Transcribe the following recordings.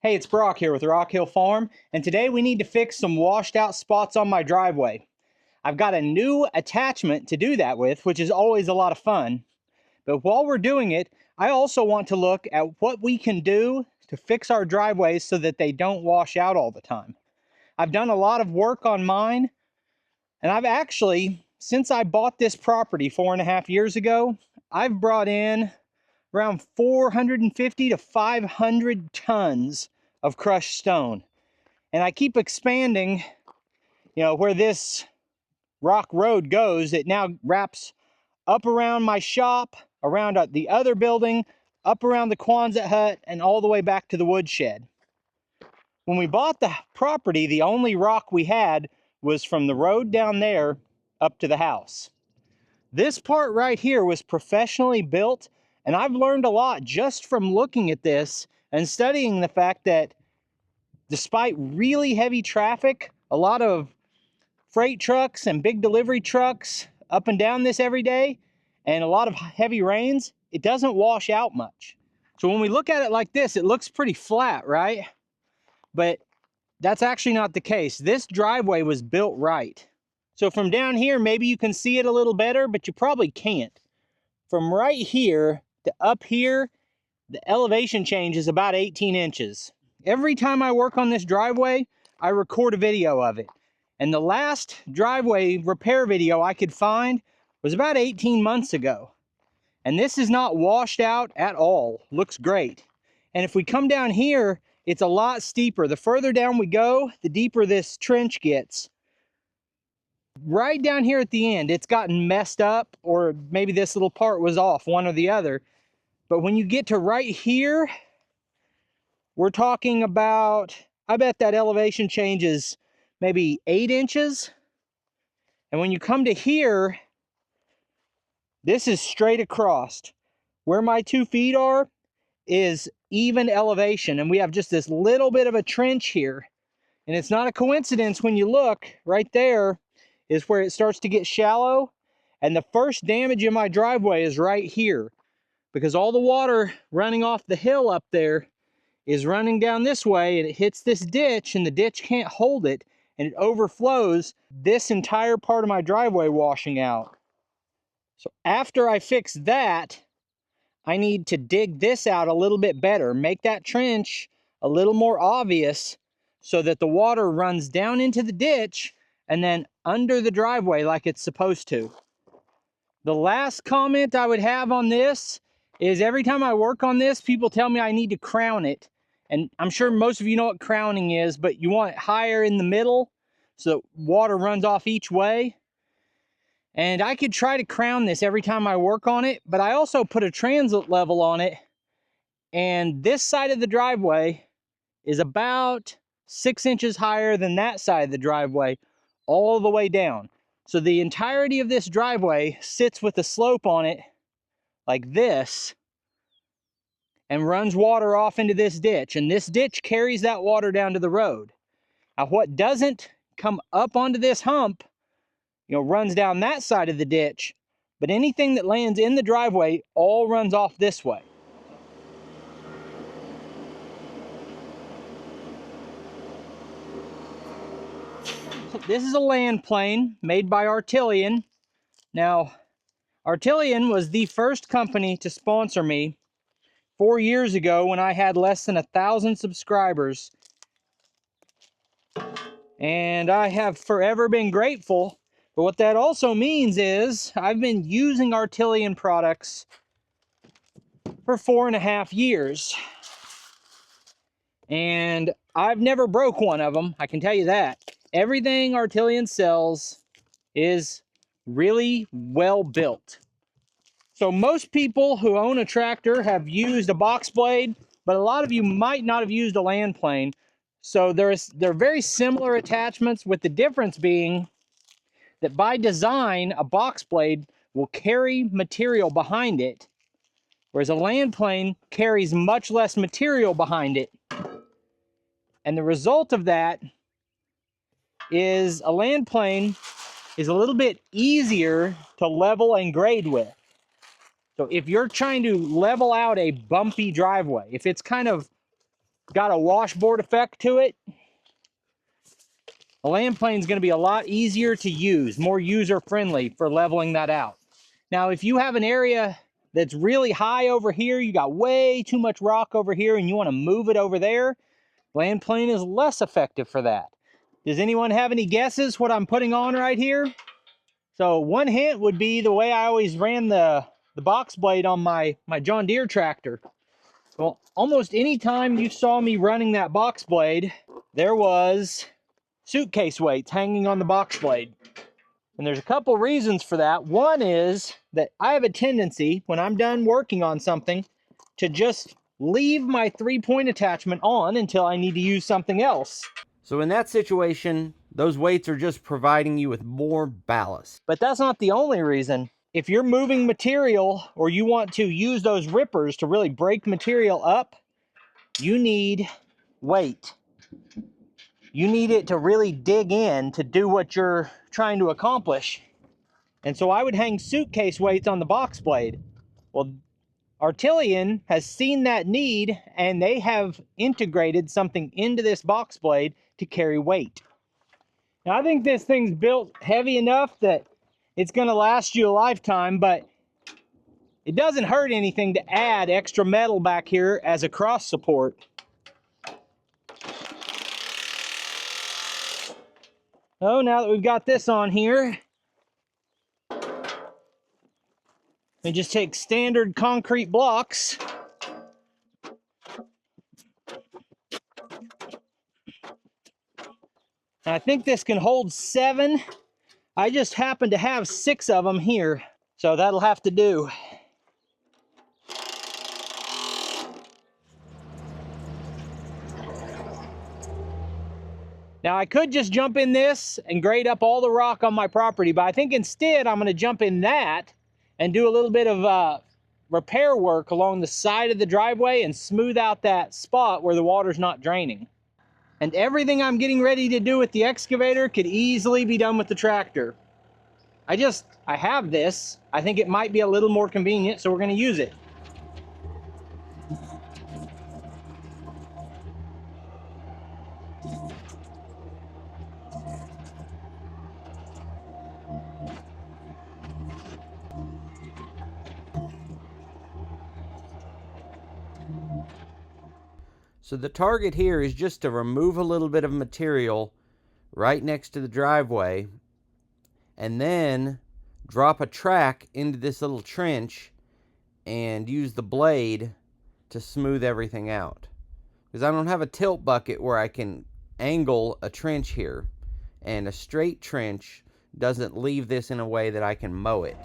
Hey, it's Brock here with Rock Hill Farm, and today we need to fix some washed out spots on my driveway. I've got a new attachment to do that with, which is always a lot of fun. But while we're doing it, I also want to look at what we can do to fix our driveways so that they don't wash out all the time. I've done a lot of work on mine, and I've actually, since I bought this property 4.5 years ago, I've brought in around 450 to 500 tons of crushed stone. And I keep expanding, where this rock road goes. It now wraps up around my shop, around the other building, up around the Quonset hut, and all the way back to the woodshed. When we bought the property, the only rock we had was from the road down there up to the house. This part right here was professionally built, and I've learned a lot just from looking at this and studying the fact that despite really heavy traffic, a lot of freight trucks and big delivery trucks up and down this every day, and a lot of heavy rains, it doesn't wash out much. So when we look at it like this, it looks pretty flat, right? But that's actually not the case. This driveway was built right. So from down here, maybe you can see it a little better, but you probably can't. From right here to up here, the elevation change is about 18 inches. Every time I work on this driveway, I record a video of it. And the last driveway repair video I could find was about 18 months ago. And this is not washed out at all. Looks great. And if we come down here, it's a lot steeper. The further down we go, the deeper this trench gets. Right down here at the end, it's gotten messed up, or maybe this little part was off, one or the other. But when you get to right here, we're talking about, I bet that elevation changes maybe 8 inches. And when you come to here, this is straight across. Where my 2 feet are is even elevation. And we have just this little bit of a trench here. And it's not a coincidence when you look, right there is where it starts to get shallow. And the first damage in my driveway is right here, because all the water running off the hill up there is running down this way, and it hits this ditch, and the ditch can't hold it, and it overflows this entire part of my driveway, washing out. So after I fix that, I need to dig this out a little bit better, make that trench a little more obvious so that the water runs down into the ditch and then under the driveway like it's supposed to. The last comment I would have on this is every time I work on this, people tell me I need to crown it. And I'm sure most of you know what crowning is, but you want it higher in the middle so water runs off each way. And I could try to crown this every time I work on it, but I also put a transit level on it. And this side of the driveway is about 6 inches higher than that side of the driveway, all the way down. So the entirety of this driveway sits with a slope on it like this, and runs water off into this ditch, and this ditch carries that water down to the road. Now what doesn't come up onto this hump, runs down that side of the ditch, but anything that lands in the driveway all runs off this way. This is a land plane made by Artillian. Now, Artillian was the first company to sponsor me 4 years ago when I had less than 1,000 subscribers. And I have forever been grateful. But what that also means is I've been using Artillian products for 4.5 years. And I've never broke one of them, I can tell you that. Everything Artillian sells is really well built. So most people who own a tractor have used a box blade, but a lot of you might not have used a land plane. So they're very similar attachments, with the difference being that by design, a box blade will carry material behind it, whereas a land plane carries much less material behind it. And the result of that is a land plane is a little bit easier to level and grade with. So if you're trying to level out a bumpy driveway, if it's kind of got a washboard effect to it. The land plane is going to be a lot easier to use, more user-friendly for leveling that out. Now, if you have an area that's really high over here, you got way too much rock over here, and you want to move it over there, land plane is less effective for that. Does anyone have any guesses what I'm putting on right here? So one hint would be the way I always ran the box blade on my John Deere tractor. Well, almost any time you saw me running that box blade, there was suitcase weights hanging on the box blade. And there's a couple reasons for that. One is that I have a tendency, when I'm done working on something, to just leave my 3-point attachment on until I need to use something else. So in that situation, those weights are just providing you with more ballast. But that's not the only reason. If you're moving material or you want to use those rippers to really break material up, you need weight. You need it to really dig in to do what you're trying to accomplish. And so I would hang suitcase weights on the box blade. Well, Artillian has seen that need, and they have integrated something into this box blade to carry weight. Now, I think this thing's built heavy enough that it's going to last you a lifetime, but it doesn't hurt anything to add extra metal back here as a cross support. Oh, now that we've got this on here, we just take standard concrete blocks. And I think this can hold 7. I just happen to have 6 of them here, so that'll have to do. Now, I could just jump in this and grade up all the rock on my property, but I think instead I'm going to jump in that and do a little bit of repair work along the side of the driveway and smooth out that spot where the water's not draining. And everything I'm getting ready to do with the excavator could easily be done with the tractor. I have this. I think it might be a little more convenient, so we're going to use it. So the target here is just to remove a little bit of material right next to the driveway and then drop a track into this little trench and use the blade to smooth everything out. Because I don't have a tilt bucket where I can angle a trench here, and a straight trench doesn't leave this in a way that I can mow it.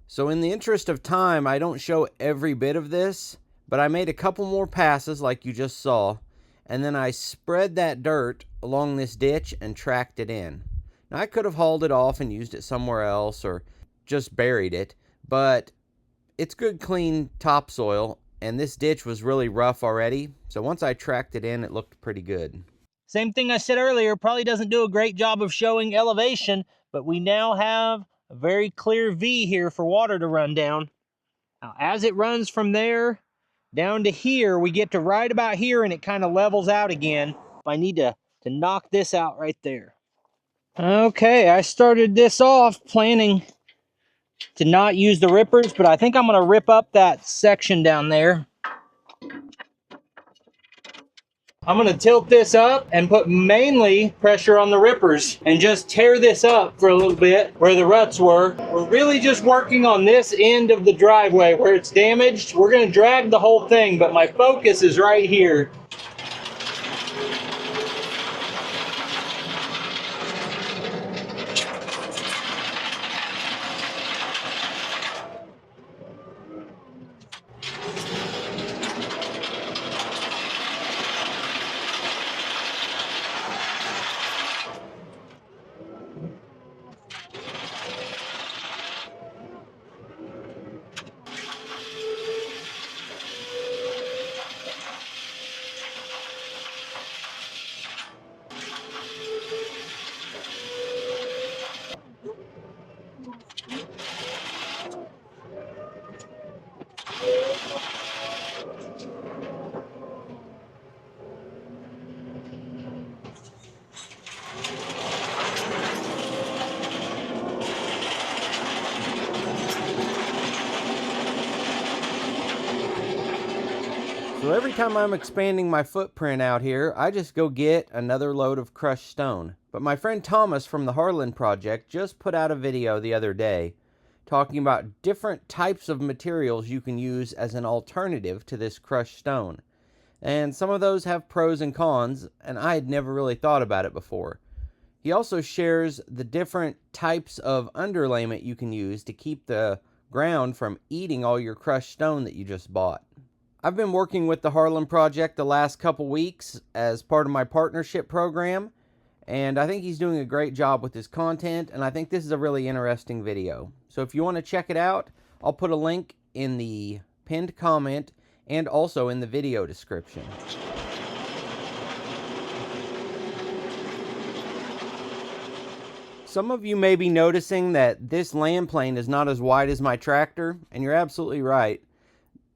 So in the interest of time, I don't show every bit of this, but I made a couple more passes like you just saw, and then I spread that dirt along this ditch and tracked it in. Now, I could have hauled it off and used it somewhere else or just buried it, but it's good, clean topsoil, and this ditch was really rough already, so once I tracked it in, it looked pretty good. Same thing I said earlier, probably doesn't do a great job of showing elevation, but we now have a very clear V here for water to run down. Now, as it runs from there down to here, we get to right about here and it kind of levels out again. I need to knock this out right there. Okay, I started this off planning to not use the rippers, but I think I'm going to rip up that section down there. I'm gonna tilt this up and put mainly pressure on the rippers and just tear this up for a little bit where the ruts were. We're really just working on this end of the driveway where it's damaged. We're gonna drag the whole thing, but my focus is right here. So every time I'm expanding my footprint out here, I just go get another load of crushed stone. But my friend Thomas from the Artillian project just put out a video the other day talking about different types of materials you can use as an alternative to this crushed stone. And some of those have pros and cons, and I had never really thought about it before. He also shares the different types of underlayment you can use to keep the ground from eating all your crushed stone that you just bought. I've been working with the Artillian project the last couple weeks as part of my partnership program, and I think he's doing a great job with his content, and I think this is a really interesting video. So if you want to check it out, I'll put a link in the pinned comment and also in the video description. Some of you may be noticing that this land plane is not as wide as my tractor, and you're absolutely right.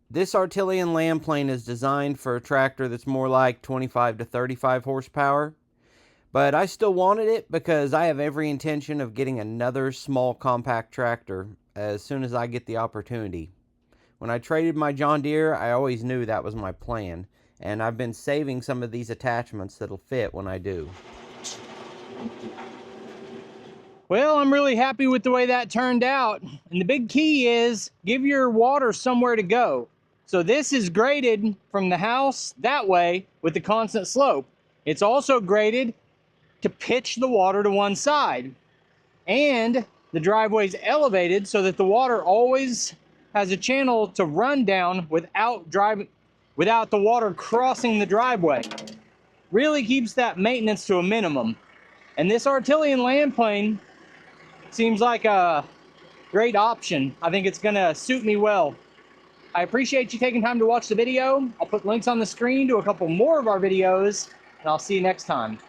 This Artillian land plane is designed for a tractor that's more like 25 to 35 horsepower, but I still wanted it because I have every intention of getting another small compact tractor as soon as I get the opportunity. When I traded my John Deere, I always knew that was my plan, and I've been saving some of these attachments that'll fit when I do. Well, I'm really happy with the way that turned out. And the big key is give your water somewhere to go. So this is graded from the house that way with the constant slope. It's also graded to pitch the water to one side. And the driveway's elevated so that the water always has a channel to run down without the water crossing the driveway. Really keeps that maintenance to a minimum. And this Artillian land plane seems like a great option. I think it's gonna suit me well. I appreciate you taking time to watch the video. I'll put links on the screen to a couple more of our videos, and I'll see you next time.